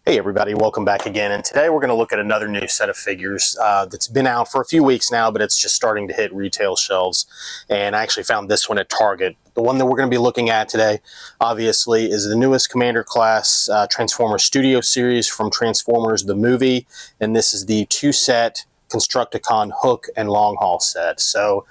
Hey everybody, welcome back again, and today we're going to look at another new set of figures that's been out for a few weeks now, but it's just starting to hit retail shelves. And I actually found this one at Target. The one that we're going to be looking at today, obviously, is the newest COmmander Class Transformers Studio series from Transformers the movie, and this is the two-set Constructicon hook and long haul set. So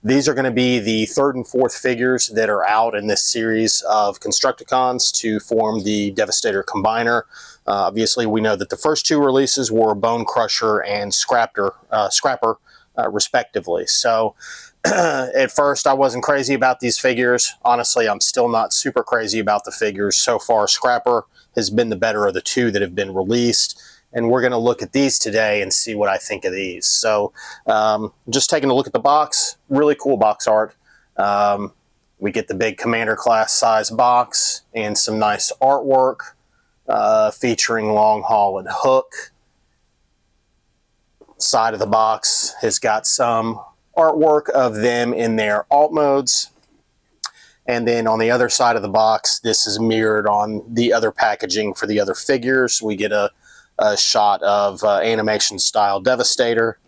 these are going to be the third and fourth figures that are out in this series of Constructicons to form the Devastator Combiner. Obviously, we know that the first two releases were Bone Crusher and Scrapper, respectively. So at first, I wasn't crazy about these figures. Honestly, I'm still not super crazy about the figures. So far, Scrapper has been the better of the two that have been released. And we're going to look at these today and see what I think of these. So just taking a look at the box, really cool box art. We get the big COmmander Class size box and some nice artwork featuring long haul and hook. Side of the box has got some artwork of them in their alt modes. And then on the other side of the box, this is mirrored on the other packaging for the other figures. We get a shot of animation style Devastator,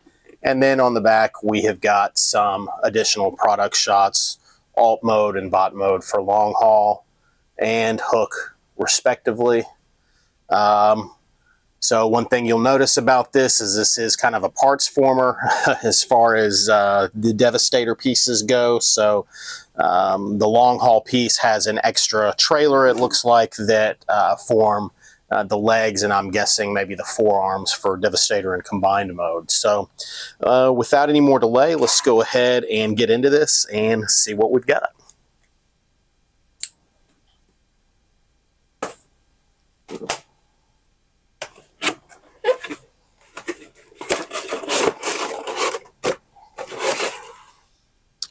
and then on the back we have got some additional product shots, alt mode and bot mode for long haul and hook respectively. So one thing you'll notice about this is kind of a parts former as far as the Devastator pieces go. So the long haul piece has an extra trailer, it looks like, that form the legs, and I'm guessing maybe the forearms for Devastator in combined mode. So without any more delay, let's go ahead and get into this and see what we've got.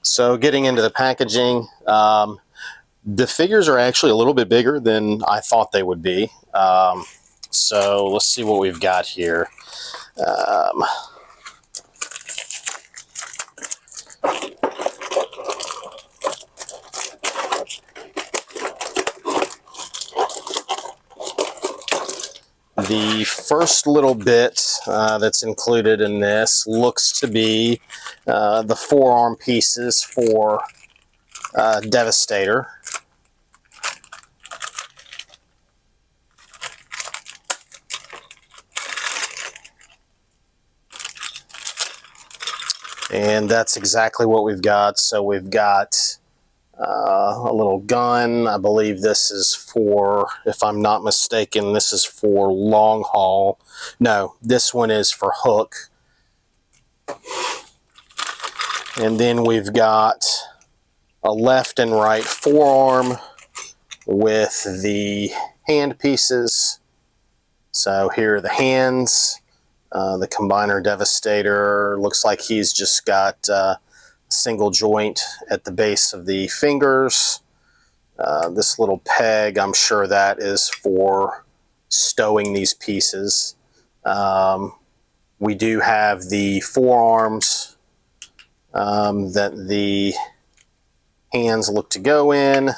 So getting into the packaging, the figures are actually a little bit bigger than I thought they would be. So let's see what we've got here. The first little bit that's included in this looks to be the forearm pieces for Devastator. And that's exactly what we've got. So we've got a little gun. I believe this is for, if I'm not mistaken, this is for long haul. No, this one is for hook. And then we've got a left and right forearm with the hand pieces. So here are the hands. The Combiner Devastator looks like he's just got a single joint at the base of the fingers. This little peg, I'm sure that is for stowing these pieces. We do have the forearms that the hands look to go in.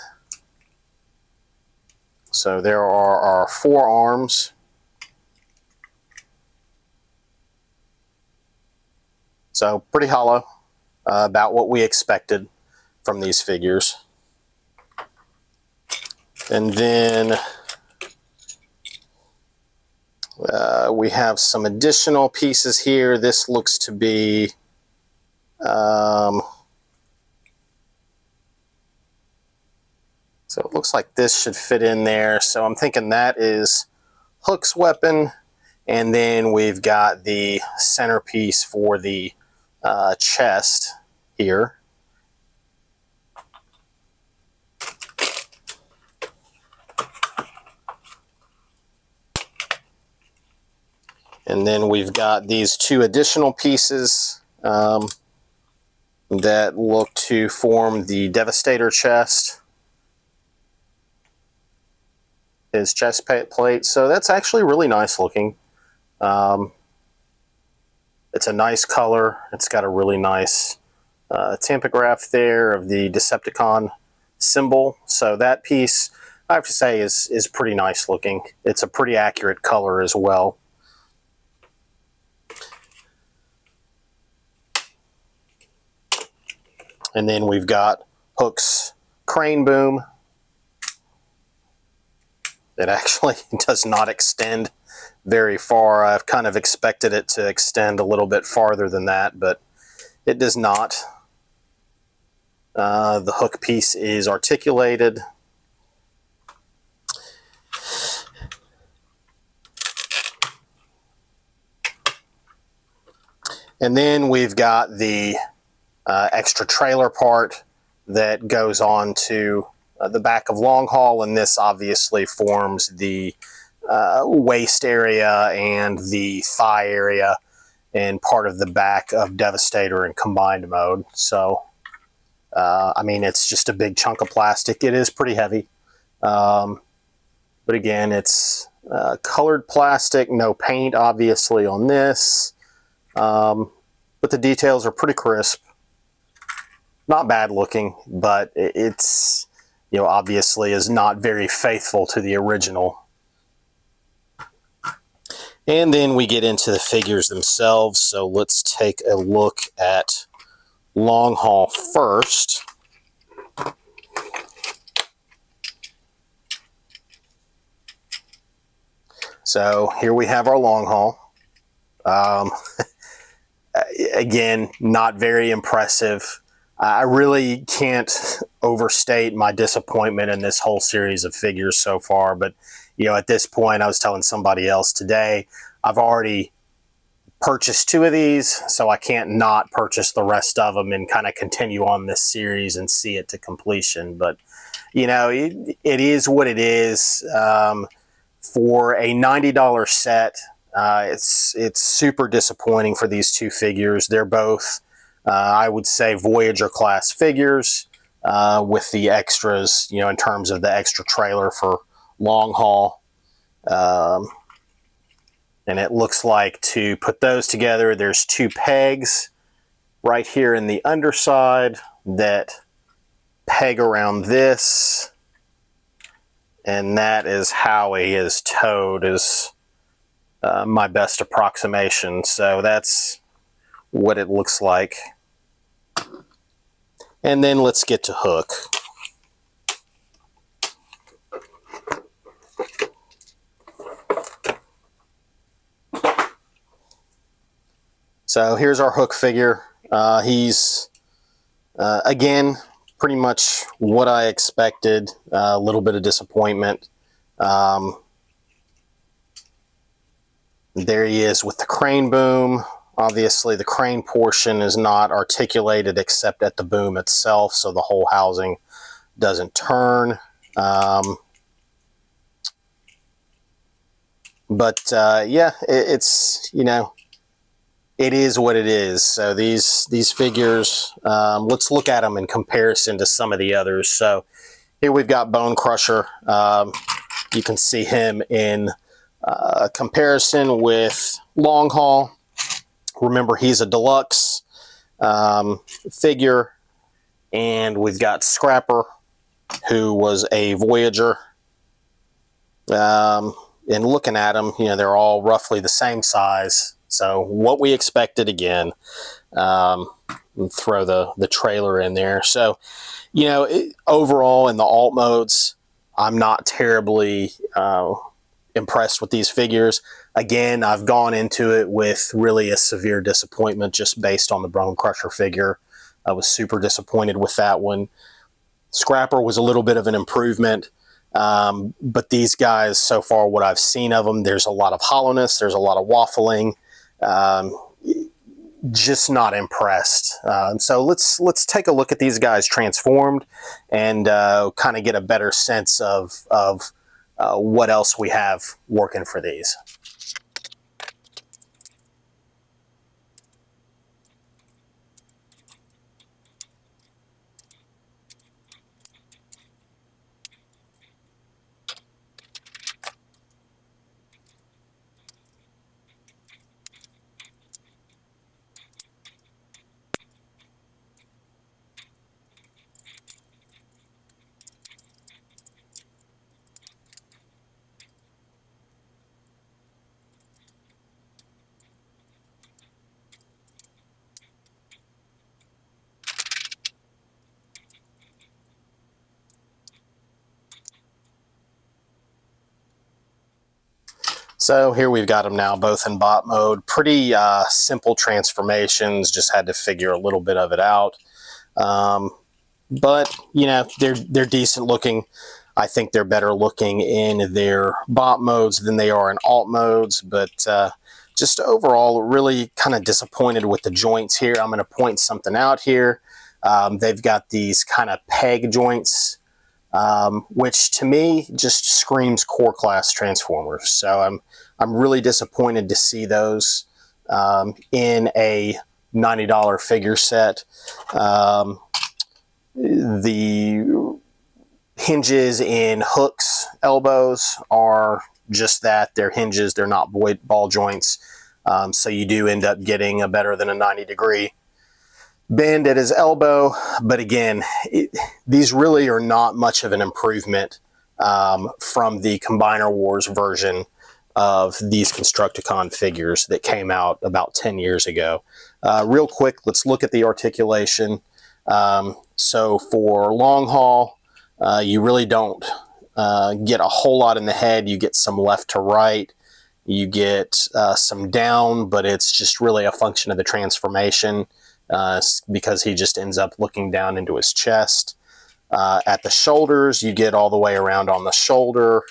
So there are our forearms. So pretty hollow, about what we expected from these figures. And then we have some additional pieces here. This looks to be so it looks like this should fit in there. So I'm thinking that is Hook's weapon. And then we've got the centerpiece for the chest here. And then we've got these two additional pieces that look to form the Devastator chest. His chest plate. So that's actually really nice looking. It's a nice color. It's got a really nice tampograph there of the Decepticon symbol. So that piece I have to say is pretty nice looking. It's a pretty accurate color as well. And then we've got Hook's crane boom. It actually does not extend very far. I've kind of expected it to extend a little bit farther than that, but it does not. The hook piece is articulated. And then we've got the extra trailer part that goes on to the back of long haul, and this obviously forms the waist area and the thigh area and part of the back of Devastator in combined mode. So I mean, it's just a big chunk of plastic. It is pretty heavy, but again, it's colored plastic, no paint obviously on this, but the details are pretty crisp. Not bad looking, but it's, you know, obviously is not very faithful to the original. And then we get into the figures themselves. So let's take a look at long haul first. So here we have our long haul. Again, not very impressive. I really can't overstate my disappointment in this whole series of figures so far, but you know, at this point, I was telling somebody else today, I've already purchased 2 of these, so I can't not purchase the rest of them and kind of continue on this series and see it to completion. But you know, it is what it is. For a $90 set, it's super disappointing for these 2 figures. They're both I would say Voyager class figures with the extras, you know, in terms of the extra trailer for long haul. And it looks like to put those together, there's 2 pegs right here in the underside that peg around this. And that is how he is towed, is my best approximation. So that's what it looks like. And then let's get to Hook. So here's our Hook figure. He's, again, pretty much what I expected. A little bit of disappointment. There he is with the crane boom. Obviously, the crane portion is not articulated except at the boom itself, so the whole housing doesn't turn. But yeah, it's, you know, it is what it is. So these figures, let's look at them in comparison to some of the others. So here we've got Bone Crusher. You can see him in comparison with Long Haul. Remember, he's a deluxe figure. And we've got Scrapper, who was a Voyager. And looking at them, you know, they're all roughly the same size. So what we expected again. Throw the trailer in there. So, you know, overall in the alt modes, I'm not terribly impressed with these figures. Again, I've gone into it with really a severe disappointment just based on the Bone Crusher figure. I was super disappointed with that one. Scrapper was a little bit of an improvement. But these guys, so far, what I've seen of them, there's a lot of hollowness. There's a lot of waffling. Just not impressed. So let's take a look at these guys transformed and kind of get a better sense of what else we have working for these. So here we've got them now both in bot mode. Pretty simple transformations, just had to figure a little bit of it out. But, you know, they're decent looking. I think they're better looking in their bot modes than they are in alt modes, but just overall really kind of disappointed with the joints here. I'm going to point something out here. They've got these kind of peg joints, which to me just screams core class Transformers. So I'm really disappointed to see those in a $90 figure set. The hinges in Hook's elbows are just that. They're hinges, they're not ball joints. So you do end up getting a better than a 90-degree bend at his elbow. But again, these really are not much of an improvement from the Combiner Wars version of these Constructicon figures that came out about 10 years ago. Real quick, let's look at the articulation. So for long haul, you really don't get a whole lot in the head. You get some left to right. You get some down, but it's just really a function of the transformation because he just ends up looking down into his chest. At the shoulders, you get all the way around on the shoulder.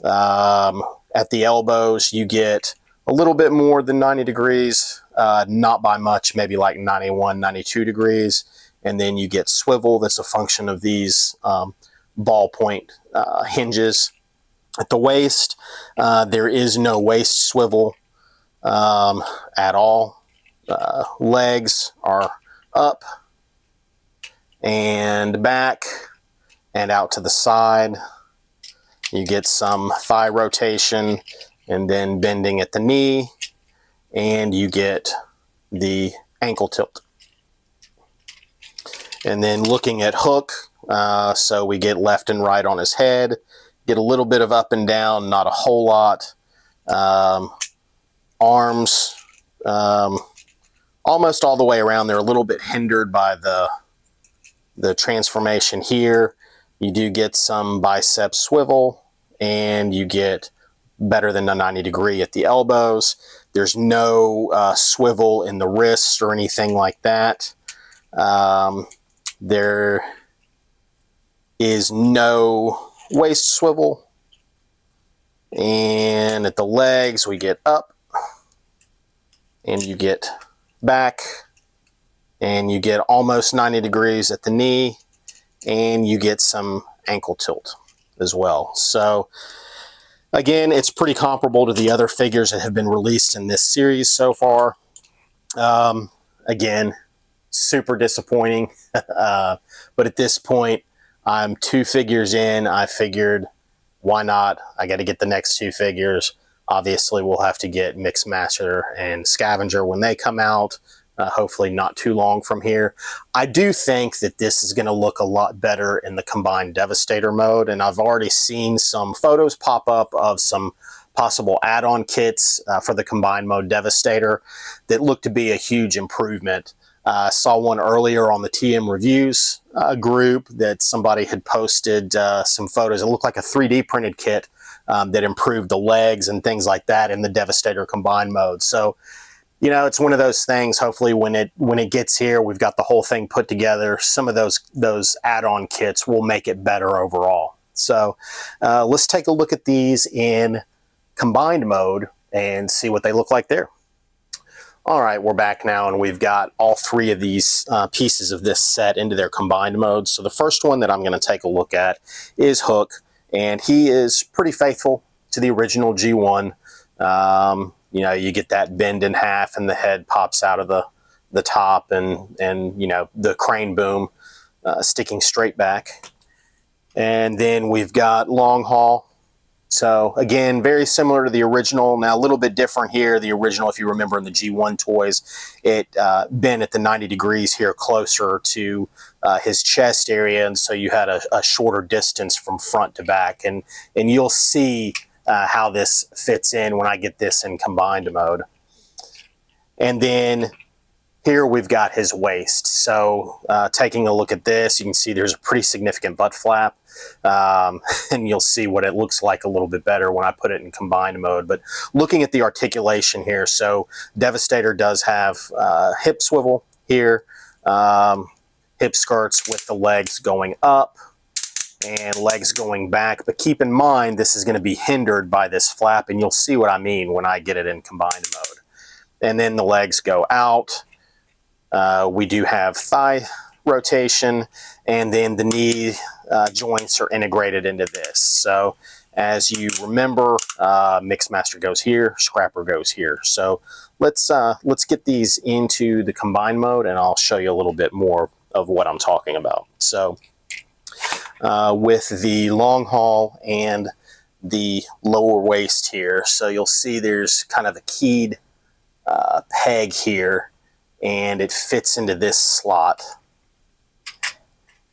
At the elbows, you get a little bit more than 90 degrees, not by much, maybe like 91, 92 degrees. And then you get swivel. That's a function of these ballpoint hinges. At the waist, there is no waist swivel at all. Legs are up and back and out to the side. You get some thigh rotation and then bending at the knee, and you get the ankle tilt. And then looking at Hook, so we get left and right on his head, get a little bit of up and down, not a whole lot. Arms, almost all the way around. They're a little bit hindered by the transformation here. You do get some bicep swivel, and you get better than a 90 degree at the elbows. There's no swivel in the wrists or anything like that. There is no waist swivel. And at the legs, we get up, and you get back, and you get almost 90 degrees at the knee, and you get some ankle tilt as well. So again, it's pretty comparable to the other figures that have been released in this series so far. Again, super disappointing. But at this point, I'm 2 figures in. I figured, why not? I got to get the next 2 figures. Obviously, we'll have to get Mixmaster and Scavenger when they come out. Hopefully not too long from here. I do think that this is going to look a lot better in the combined Devastator mode, and I've already seen some photos pop up of some possible add-on kits for the combined mode Devastator that look to be a huge improvement. Saw one earlier on the TM Reviews group that somebody had posted some photos. It looked like a 3D printed kit that improved the legs and things like that in the Devastator combined mode. So, you know, it's one of those things. Hopefully when it gets here, we've got the whole thing put together. Some of those add-on kits will make it better overall. So let's take a look at these in combined mode and see what they look like there. All right, we're back now, and we've got all 3 of these pieces of this set into their combined mode. So the first one that I'm going to take a look at is Hook, and he is pretty faithful to the original G1. You know, you get that bend in half, and the head pops out of the top, and you know, the crane boom sticking straight back. And then we've got Long Haul. So again, very similar to the original. Now a little bit different here. The original, if you remember in the G1 toys, it bent at the 90 degrees here closer to his chest area, and so you had a shorter distance from front to back. And you'll see how this fits in when I get this in combined mode. And then here we've got his waist. So taking a look at this, you can see there's a pretty significant butt flap. And you'll see what it looks like a little bit better when I put it in combined mode. But looking at the articulation here, so Devastator does have hip swivel here, hip skirts with the legs going up and legs going back. But keep in mind, this is going to be hindered by this flap, and you'll see what I mean when I get it in combined mode. And then the legs go out. We do have thigh rotation, and then the knee joints are integrated into this. So as you remember, Mixmaster goes here, Scrapper goes here. So let's get these into the combined mode, and I'll show you a little bit more of what I'm talking about. So with the long haul and the lower waist here, so you'll see there's kind of a keyed peg here, and it fits into this slot,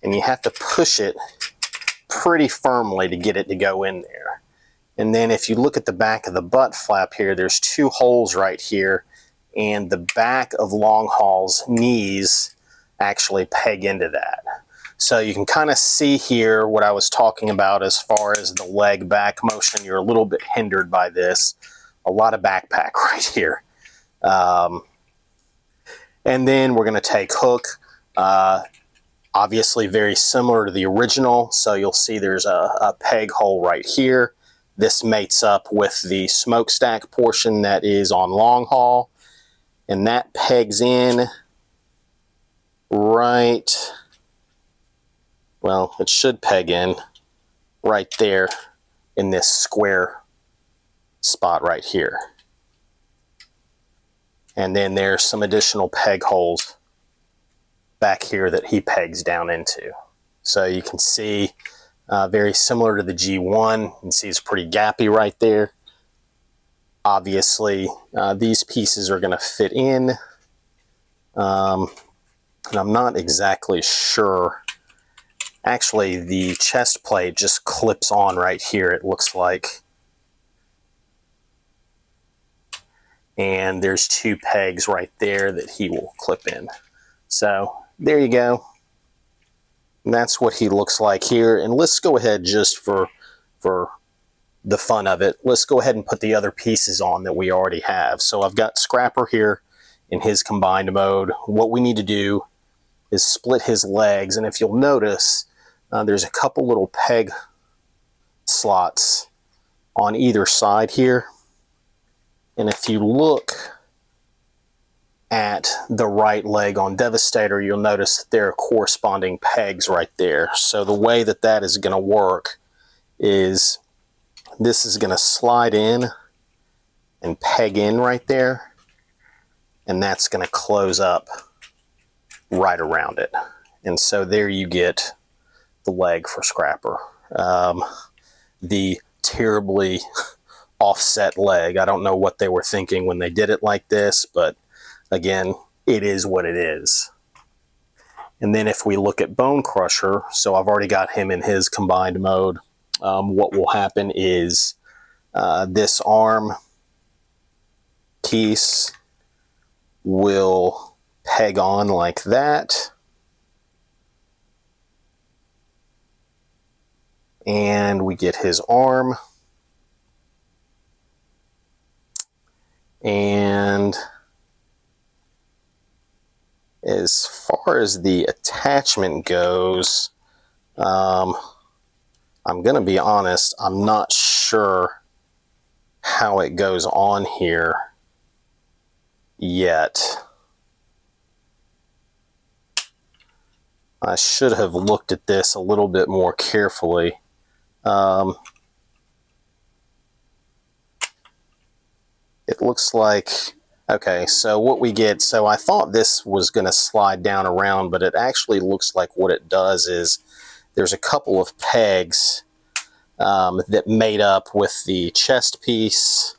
and you have to push it pretty firmly to get it to go in there. And then if you look at the back of the butt flap here, there's two holes right here, and the back of long haul's knees actually peg into that. So you can kind of see here what I was talking about as far as the leg back motion. You're a little bit hindered by this. A lot of backpack right here. And then we're going to take hook, obviously very similar to the original. So you'll see there's a peg hole right here. This mates up with the smokestack portion that is on long haul, and that pegs in right, well, it should peg in right there in this square spot right here. And then there's some additional peg holes back here that he pegs down into. So you can see very similar to the G1. You can see it's pretty gappy right there. Obviously, these pieces are going to fit in. And I'm not exactly sure. Actually, the chest plate just clips on right here, it looks like. And there's two pegs right there that he will clip in. So there you go. And that's what he looks like here. And let's go ahead, just for the fun of it, let's go ahead and put the other pieces on that we already have. So I've got Scrapper here in his combined mode. What we need to do is split his legs. And if you'll notice, there's a couple little peg slots on either side here. And if you look at the right leg on Devastator, you'll notice that there are corresponding pegs right there. So the way that that is going to work is this is going to slide in and peg in right there, and that's going to close up right around it. And so there you get the leg for Scrapper. The terribly offset leg. I don't know what they were thinking when they did it like this, but again, it is what it is. And then if we look at Bone Crusher, so I've already got him in his combined mode. What will happen is this arm piece will peg on like that. And we get his arm. And as far as the attachment goes, I'm going to be honest, I'm not sure how it goes on here yet. I should have looked at this a little bit more carefully. It looks like, okay, so what we get, so I thought this was going to slide down around, but it actually looks like what it does is there's a couple of pegs that made up with the chest piece.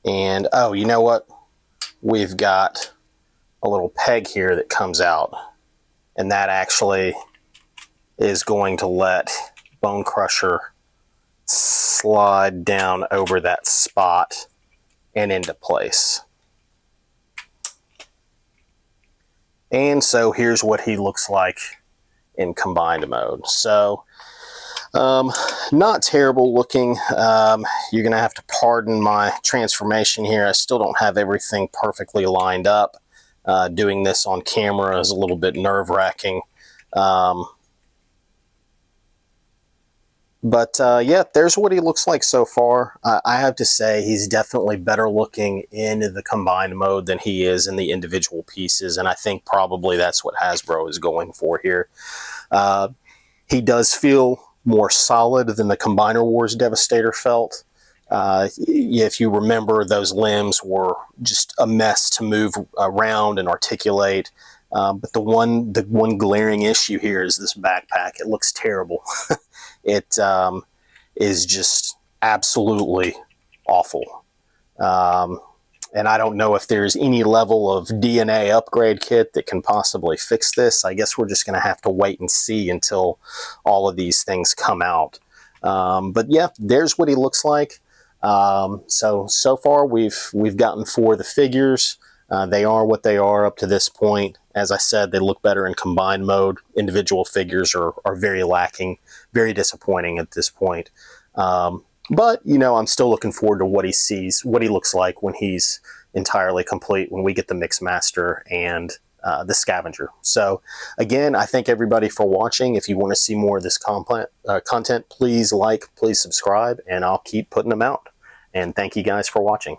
And, oh, you know what? We've got a little peg here that comes out, and that actually is going to let Bone Crusher slide down over that spot and into place. And so here's what he looks like in combined mode. So not terrible looking. You're gonna have to pardon my transformation here. I still don't have everything perfectly lined up. Doing this on camera is a little bit nerve-wracking. But yeah, there's what he looks like so far. I have to say he's definitely better looking in the combined mode than he is in the individual pieces, and I think probably that's what Hasbro is going for here. He does feel more solid than the Combiner Wars Devastator felt. If you remember, those limbs were just a mess to move around and articulate. But the one glaring issue here is this backpack. It looks terrible. It is just absolutely awful. And I don't know if there's any level of DNA upgrade kit that can possibly fix this. I guess we're just going to have to wait and see until all of these things come out. But yeah, there's what he looks like. So far we've gotten 4 of the figures. They are what they are up to this point. As I said, they look better in combined mode. Individual figures are very lacking, very disappointing at this point. But, you know, I'm still looking forward to what he looks like when he's entirely complete, when we get the Mixmaster and the Scavenger. So, again, I thank everybody for watching. If you want to see more of this content, please like, please subscribe, and I'll keep putting them out. And thank you guys for watching.